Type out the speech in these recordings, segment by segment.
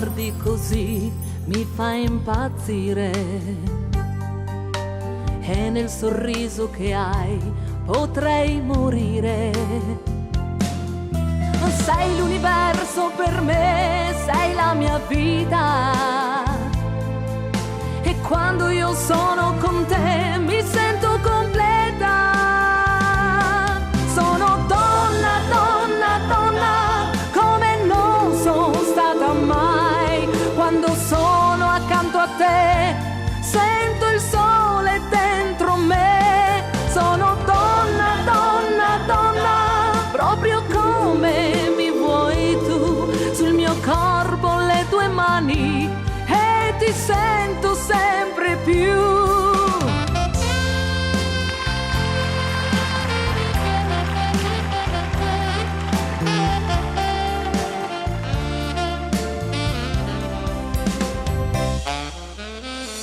guardi così mi fa impazzire, e nel sorriso che hai potrei morire. Sei l'universo per me, sei la mia vita, e quando io sono con te mi sento completa. Sono donna, donna, donna, come non sono stata mai. Quando sono accanto a te sento il sole dentro me. Sono donna, donna, donna, proprio come mi vuoi tu. Sul mio corpo le tue mani e ti sento sempre più.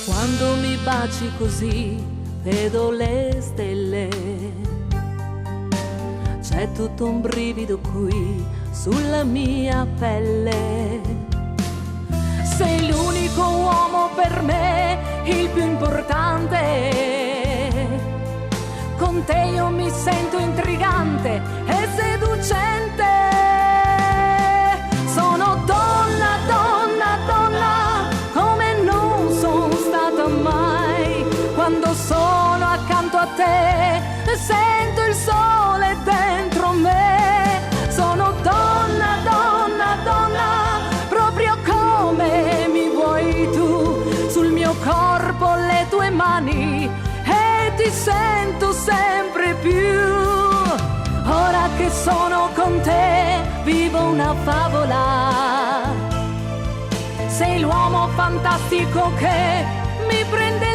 Quando mi baci così vedo le stelle, c'è tutto un brivido qui sulla mia pelle. Sei l'unico uomo per me, il più importante. Con te io mi sento intrigante e seducente. Sono donna, donna, donna, come non sono stata mai. Quando sono accanto a te sento il sole dentro me. Sono donna, donna, donna, proprio come mi vuoi tu. Sul mio corpo le tue mani e ti sento sempre più. Ora che sono con te vivo una favola. Sei l'uomo fantastico che mi prende